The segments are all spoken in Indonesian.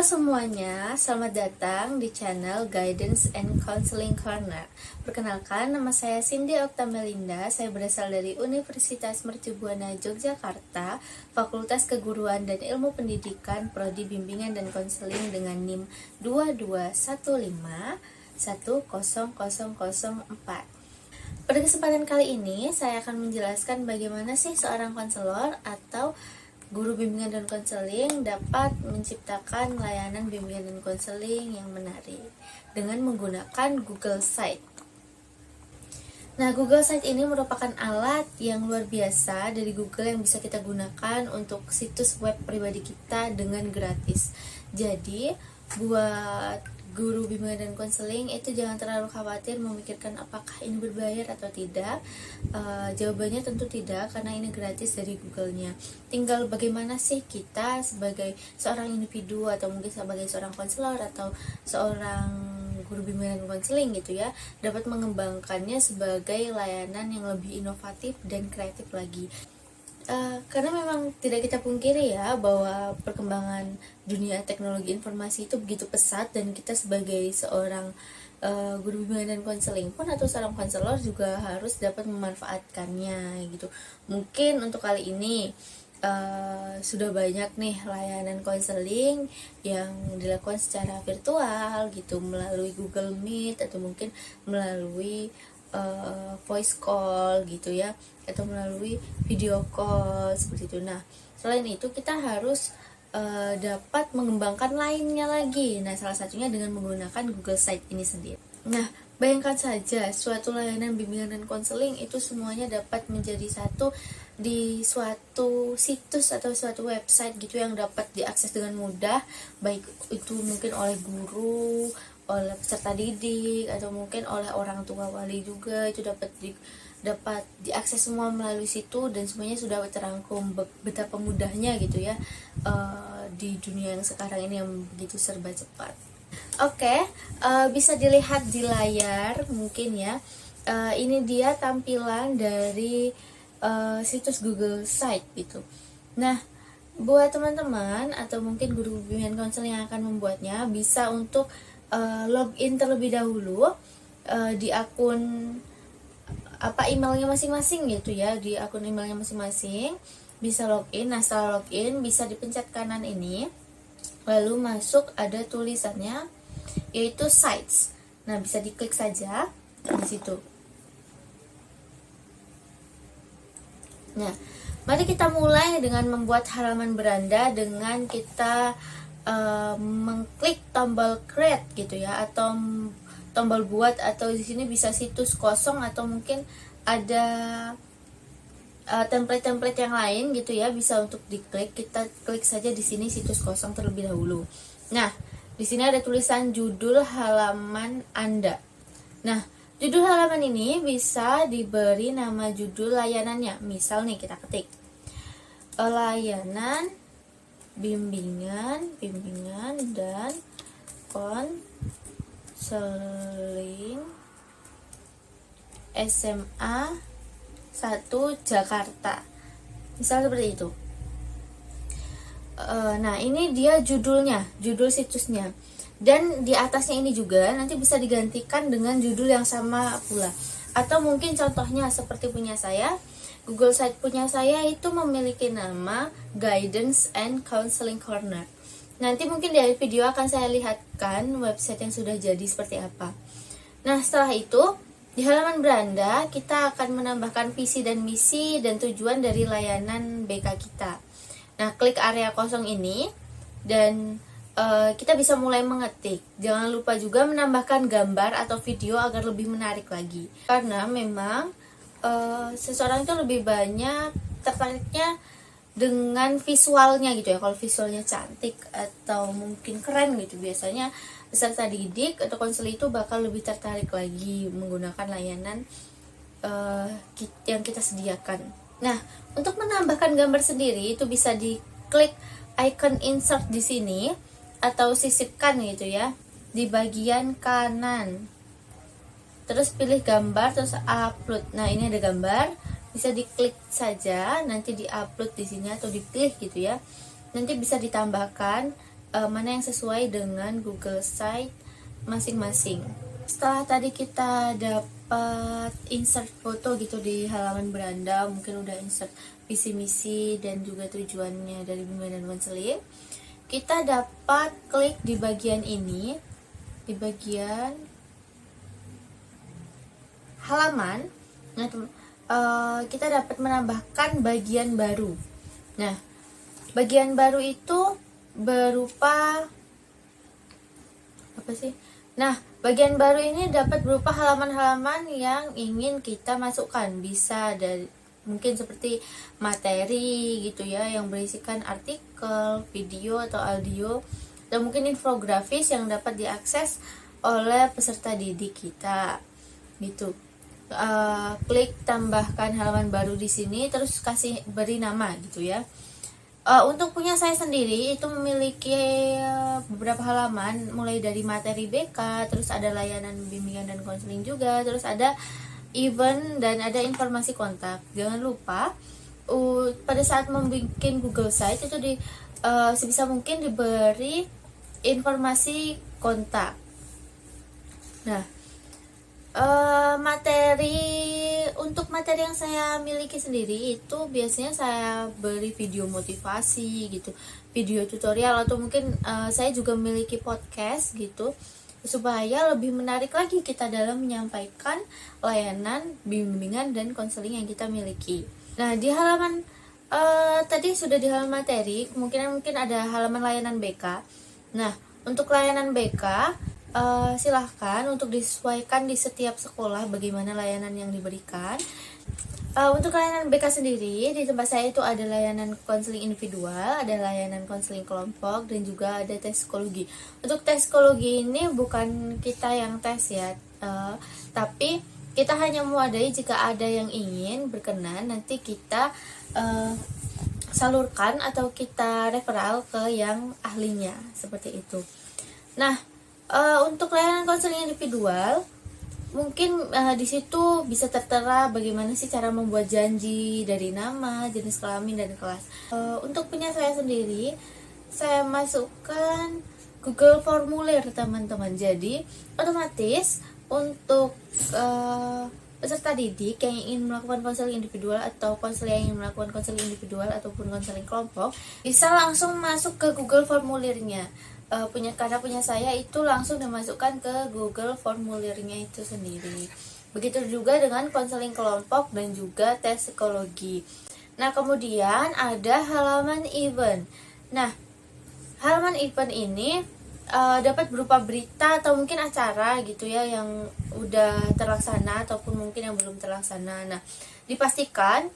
Semuanya, selamat datang di channel Guidance and Counseling Corner. Perkenalkan, nama saya Cindy Oktamelinda. Saya berasal dari Universitas Mercubuana Yogyakarta, Fakultas Keguruan dan Ilmu Pendidikan, Prodi Bimbingan dan Konseling dengan NIM 2215-10004. Pada kesempatan kali ini, saya akan menjelaskan bagaimana sih seorang konselor atau guru bimbingan dan konseling dapat menciptakan layanan bimbingan dan konseling yang menarik dengan menggunakan Google Site. Nah, Google Site ini merupakan alat yang luar biasa dari Google yang bisa kita gunakan untuk situs web pribadi kita dengan gratis. Jadi, buat guru bimbingan dan konseling itu jangan terlalu khawatir memikirkan apakah ini berbayar atau tidak. Jawabannya tentu tidak, karena ini gratis dari Google-nya. Tinggal bagaimana sih kita sebagai seorang individu atau mungkin sebagai seorang konselor atau seorang guru bimbingan dan konseling gitu ya, dapat mengembangkannya sebagai layanan yang lebih inovatif dan kreatif lagi. Karena memang tidak kita pungkiri ya bahwa perkembangan dunia teknologi informasi itu begitu pesat, dan kita sebagai seorang guru bimbingan dan konseling pun atau seorang konselor juga harus dapat memanfaatkannya gitu. Mungkin untuk kali ini sudah banyak nih layanan konseling yang dilakukan secara virtual gitu, melalui Google Meet atau mungkin melalui voice call gitu ya, atau melalui video call seperti itu. Nah, selain itu kita harus dapat mengembangkan lainnya lagi. Nah, salah satunya dengan menggunakan Google Site ini sendiri. Nah, bayangkan saja suatu layanan bimbingan dan konseling itu semuanya dapat menjadi satu di suatu situs atau suatu website gitu yang dapat diakses dengan mudah, baik itu mungkin oleh guru, oleh peserta didik, atau mungkin oleh orang tua wali juga. Itu dapat diakses semua melalui situ, dan semuanya sudah terangkum. Betapa mudahnya gitu ya di dunia yang sekarang ini yang begitu serba cepat. Oke, bisa dilihat di layar mungkin ya. Ini dia tampilan dari situs Google Site gitu. Nah, buat teman-teman atau mungkin guru bimbingan konseling yang akan membuatnya, bisa untuk login terlebih dahulu di akun emailnya masing-masing gitu ya, di akun emailnya masing-masing bisa login. Nah, setelah login bisa dipencet kanan ini, lalu masuk ada tulisannya yaitu sites. Nah, bisa diklik saja di situ. Nah, mari kita mulai dengan membuat halaman beranda dengan kita mengklik tombol create gitu ya, atau tombol buat, atau di sini bisa situs kosong atau mungkin ada template-template yang lain gitu ya, bisa untuk diklik. Kita klik saja di sini situs kosong terlebih dahulu. Nah, di sini ada tulisan judul halaman Anda. Nah, judul halaman ini bisa diberi nama judul layanannya. Misal nih kita ketik layanan bimbingan dan konseling SMA 1 Jakarta, misal seperti itu. Nah, ini dia judulnya, judul situsnya, dan di atasnya ini juga nanti bisa digantikan dengan judul yang sama pula. Atau mungkin contohnya seperti punya saya, Google Site punya saya itu memiliki nama Guidance and Counseling Corner. Nanti mungkin di akhir video akan saya lihatkan website yang sudah jadi seperti apa. Nah, setelah itu di halaman beranda kita akan menambahkan visi dan misi dan tujuan dari layanan BK kita. Nah, klik area kosong ini dan kita bisa mulai mengetik. Jangan lupa juga menambahkan gambar atau video agar lebih menarik lagi. Karena memang seseorang itu lebih banyak tertariknya dengan visualnya gitu ya. Kalau visualnya cantik atau mungkin keren gitu, biasanya peserta didik atau konseling itu bakal lebih tertarik lagi menggunakan layanan yang kita sediakan. Nah, untuk menambahkan gambar sendiri itu bisa diklik icon insert di sini atau sisipkan gitu ya di bagian kanan. Terus pilih gambar, terus upload. Nah, ini ada gambar, bisa diklik saja, nanti diupload di sini atau dipilih gitu ya. Nanti bisa ditambahkan mana yang sesuai dengan Google Site masing-masing. Setelah tadi kita dapat insert foto gitu di halaman beranda, mungkin udah insert visi misi dan juga tujuannya dari bimbingan dan konseling, kita dapat klik di bagian ini, di bagian halaman. Nah, kita dapat menambahkan bagian baru. Nah, bagian baru itu berupa apa sih? Nah, bagian baru ini dapat berupa halaman-halaman yang ingin kita masukkan. Bisa dari mungkin seperti materi gitu ya, yang berisikan artikel, video atau audio, dan mungkin infografis yang dapat diakses oleh peserta didik kita gitu. Klik tambahkan halaman baru di sini, terus kasih beri nama gitu ya. Untuk punya saya sendiri itu memiliki beberapa halaman, mulai dari materi BK, terus ada layanan bimbingan dan konseling juga, terus ada event dan ada informasi kontak. Jangan lupa pada saat membuat Google Site itu sebisa mungkin diberi informasi kontak. Nah, untuk materi yang saya miliki sendiri itu biasanya saya beri video motivasi gitu, video tutorial, atau mungkin saya juga memiliki podcast gitu, supaya lebih menarik lagi kita dalam menyampaikan layanan bimbingan dan konseling yang kita miliki. Nah, di halaman tadi sudah di halaman materi, mungkin ada halaman layanan BK. Nah, untuk layanan BK silahkan untuk disesuaikan di setiap sekolah bagaimana layanan yang diberikan. Untuk layanan BK sendiri, di tempat saya itu ada layanan konseling individual, ada layanan konseling kelompok, dan juga ada tes psikologi. Untuk tes psikologi ini bukan kita yang tes ya, tapi kita hanya mewadai jika ada yang ingin berkenan, nanti kita salurkan atau kita referral ke yang ahlinya, seperti itu. Nah, untuk layanan konseling individual, mungkin di situ bisa tertera bagaimana sih cara membuat janji dari nama, jenis kelamin, dan kelas. Untuk punya saya sendiri, saya masukkan Google Formulir, teman-teman. Jadi otomatis untuk peserta didik yang ingin melakukan konseling individual atau konselor yang ingin melakukan konseling individual ataupun konseling kelompok bisa langsung masuk ke Google Formulirnya. Karena punya saya itu langsung dimasukkan ke Google Formulirnya itu sendiri. Begitu juga dengan konseling kelompok dan juga tes psikologi. Nah, kemudian ada halaman event. Nah, halaman event ini dapat berupa berita atau mungkin acara gitu ya, yang udah terlaksana ataupun mungkin yang belum terlaksana. Nah, dipastikan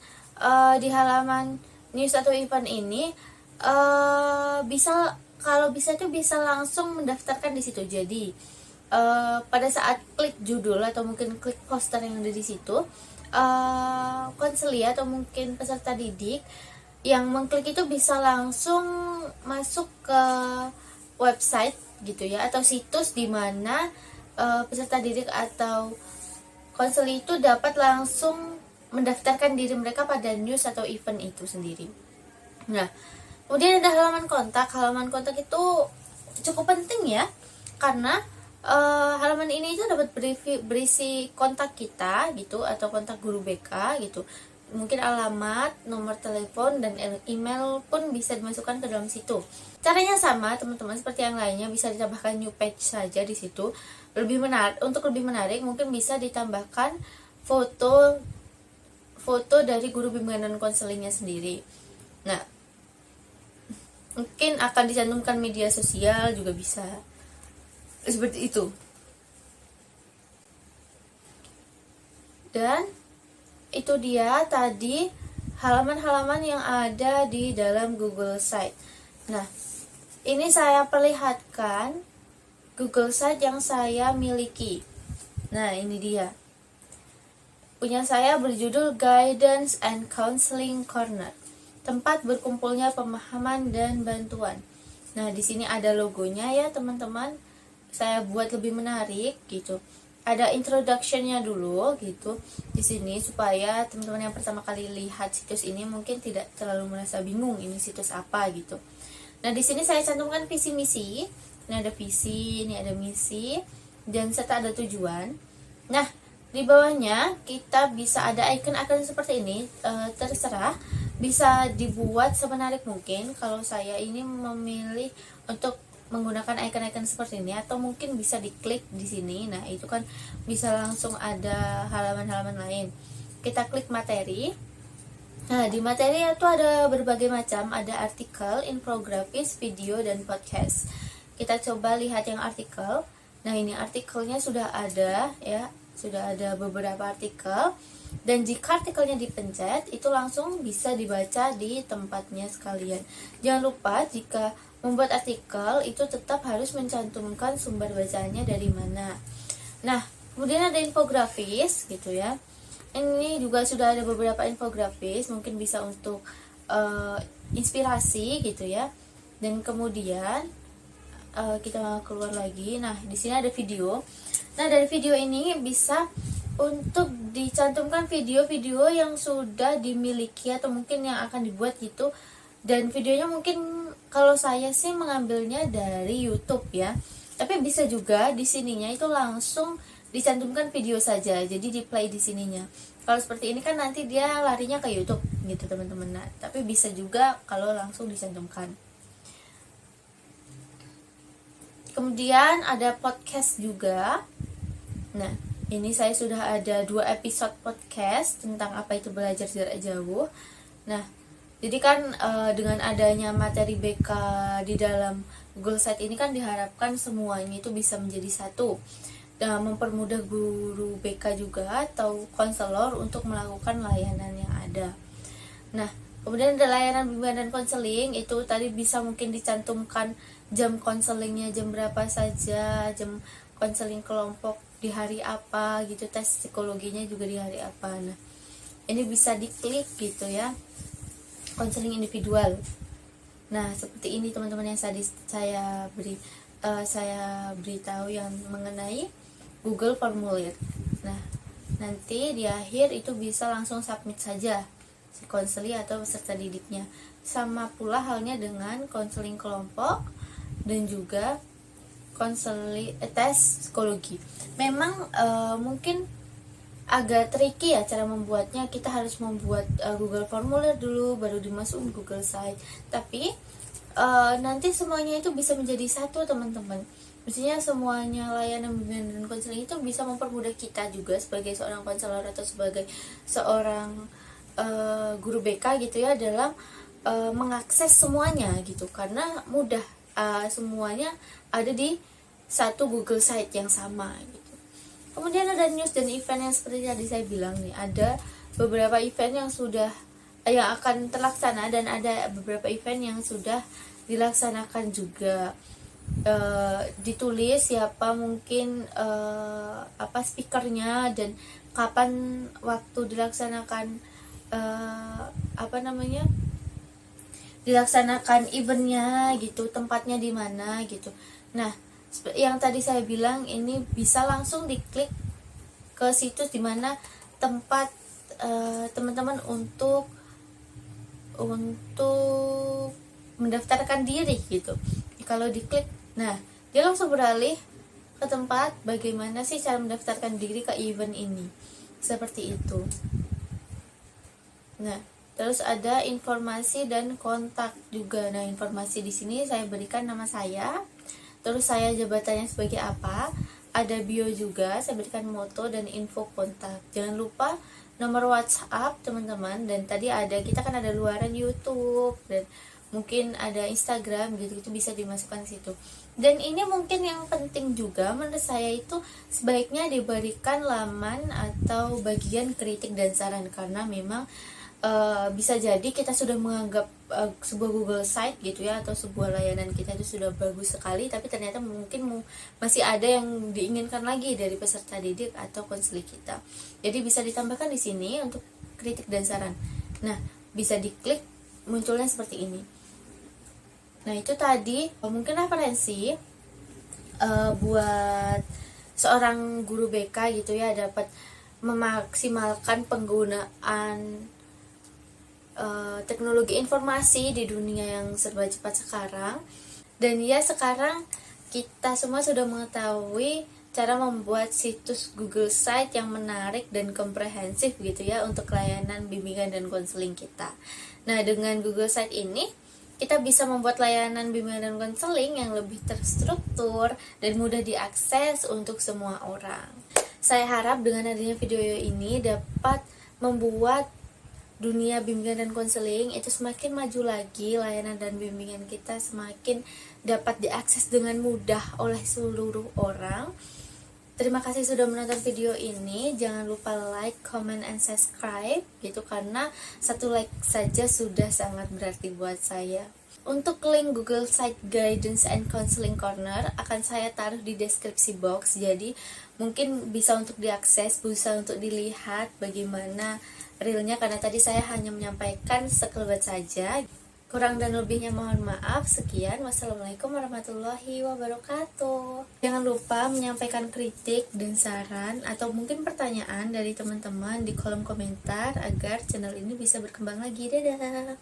di halaman news atau event ini kalau bisa itu bisa langsung mendaftarkan di situ. Jadi pada saat klik judul atau mungkin klik poster yang ada di situ, konseling atau mungkin peserta didik yang mengklik itu bisa langsung masuk ke website gitu ya, atau situs di mana peserta didik atau konseling itu dapat langsung mendaftarkan diri mereka pada news atau event itu sendiri. Nah, kemudian ada halaman kontak. Halaman kontak itu cukup penting ya, karena halaman ini itu dapat berisi kontak kita gitu, atau kontak guru BK gitu. Mungkin alamat, nomor telepon, dan email pun bisa dimasukkan ke dalam situ. Caranya sama teman-teman seperti yang lainnya, bisa ditambahkan new page saja di situ. Untuk lebih menarik mungkin bisa ditambahkan foto dari guru bimbingan dan konselingnya sendiri. Nah, mungkin akan dicantumkan media sosial juga bisa, seperti itu. Dan itu dia tadi halaman-halaman yang ada di dalam Google Site. Nah, ini saya perlihatkan Google Site yang saya miliki. Nah, ini dia. Punya saya berjudul Guidance and Counseling Corner, tempat berkumpulnya pemahaman dan bantuan. Nah, di sini ada logonya ya, teman-teman. Saya buat lebih menarik gitu. Ada introduction-nya dulu gitu di sini, supaya teman-teman yang pertama kali lihat situs ini mungkin tidak terlalu merasa bingung ini situs apa gitu. Nah, di sini saya cantumkan visi misi. Ini ada visi, ini ada misi, dan serta ada tujuan. Nah, di bawahnya kita bisa ada icon-icon seperti ini. Terserah, bisa dibuat semenarik mungkin. Kalau saya ini memilih untuk menggunakan icon-icon seperti ini, atau mungkin bisa diklik di sini. Nah, itu kan bisa langsung ada halaman-halaman lain. Kita klik materi. Nah, di materi itu ada berbagai macam, ada artikel, infografis, video, dan podcast. Kita coba lihat yang artikel. Nah, ini artikelnya sudah ada ya, sudah ada beberapa artikel. Dan jika artikelnya dipencet, itu langsung bisa dibaca di tempatnya sekalian. Jangan lupa jika membuat artikel itu tetap harus mencantumkan sumber bacaannya dari mana. Nah, kemudian ada infografis gitu ya. Ini juga sudah ada beberapa infografis, mungkin bisa untuk inspirasi gitu ya. Dan kemudian kita keluar lagi. Nah, di sini ada video. Nah, dari video ini bisa untuk dicantumkan video-video yang sudah dimiliki atau mungkin yang akan dibuat gitu. Dan videonya mungkin kalau saya sih mengambilnya dari YouTube ya. Tapi bisa juga di sininya itu langsung dicantumkan video saja. Jadi di play di sininya. Kalau seperti ini kan nanti dia larinya ke YouTube gitu teman-teman. Nah, tapi bisa juga kalau langsung dicantumkan. Kemudian ada podcast juga. Nah, ini saya sudah ada 2 episode podcast tentang apa itu belajar jarak jauh. Nah, jadi kan dengan adanya materi BK di dalam Google Site ini kan diharapkan semuanya itu bisa menjadi satu. Dan mempermudah guru BK juga atau konselor untuk melakukan layanan yang ada. Nah, kemudian ada layanan bimbingan dan konseling, itu tadi bisa mungkin dicantumkan jam konselingnya jam berapa saja, jam konseling kelompok di hari apa gitu, tes psikologinya juga di hari apa. Nah, ini bisa diklik gitu ya, konseling individual. Nah, seperti ini teman-teman yang tadi saya beritahu yang mengenai Google Formulir. Nah, nanti di akhir itu bisa langsung submit saja si konseli atau peserta didiknya. Sama pula halnya dengan konseling kelompok dan juga tes psikologi. Memang mungkin agak tricky ya cara membuatnya. Kita harus membuat Google Formulir dulu, baru dimasukin Google Site. Tapi nanti semuanya itu bisa menjadi satu teman-teman. Mestinya semuanya layanan bimbingan dan konseling itu bisa mempermudah kita juga sebagai seorang konselor atau sebagai seorang guru BK gitu ya, dalam mengakses semuanya gitu, karena mudah, semuanya ada di satu Google Site yang sama gitu. Kemudian ada news dan event yang seperti tadi saya bilang nih, ada beberapa event yang sudah yang akan terlaksana dan ada beberapa event yang sudah dilaksanakan juga. Ditulis siapa mungkin apa speakernya dan kapan waktu dilaksanakan dilaksanakan eventnya gitu, tempatnya di mana gitu. Nah, yang tadi saya bilang ini bisa langsung diklik ke situs di mana tempat teman-teman untuk mendaftarkan diri gitu. Kalau diklik, nah dia langsung beralih ke tempat bagaimana sih cara mendaftarkan diri ke event ini, seperti itu. Nah, terus ada informasi dan kontak juga. Nah, informasi di sini saya berikan nama saya, terus saya jabatannya sebagai apa, ada bio juga, saya berikan moto dan info kontak. Jangan lupa nomor WhatsApp teman-teman, dan tadi kita kan ada luaran YouTube dan mungkin ada Instagram gitu, itu bisa dimasukkan situ. Dan ini mungkin yang penting juga menurut saya itu sebaiknya diberikan laman atau bagian kritik dan saran, karena memang bisa jadi kita sudah menganggap sebuah Google Site gitu ya, atau sebuah layanan kita itu sudah bagus sekali, tapi ternyata mungkin masih ada yang diinginkan lagi dari peserta didik atau konseling kita. Jadi bisa ditambahkan di sini untuk kritik dan saran. Nah, bisa diklik, munculnya seperti ini. Nah, itu tadi mungkin referensi buat seorang guru BK gitu ya, dapat memaksimalkan penggunaan teknologi informasi di dunia yang serba cepat sekarang. Dan ya, sekarang kita semua sudah mengetahui cara membuat situs Google Site yang menarik dan komprehensif gitu ya untuk layanan bimbingan dan konseling kita. Nah, dengan Google Site ini kita bisa membuat layanan bimbingan dan konseling yang lebih terstruktur dan mudah diakses untuk semua orang. Saya harap dengan adanya video ini dapat membuat dunia bimbingan dan konseling itu semakin maju lagi, layanan dan bimbingan kita semakin dapat diakses dengan mudah oleh seluruh orang. Terima kasih sudah menonton video ini. Jangan lupa like, comment, and subscribe gitu, karena satu like saja sudah sangat berarti buat saya. Untuk link Google Site Guidance and Counseling Corner akan saya taruh di deskripsi box, jadi mungkin bisa untuk diakses, bisa untuk dilihat bagaimana realnya, karena tadi saya hanya menyampaikan sekelebat saja. Kurang dan lebihnya mohon maaf. Sekian, wassalamualaikum warahmatullahi wabarakatuh. Jangan lupa menyampaikan kritik dan saran atau mungkin pertanyaan dari teman-teman di kolom komentar agar channel ini bisa berkembang lagi. Dadah.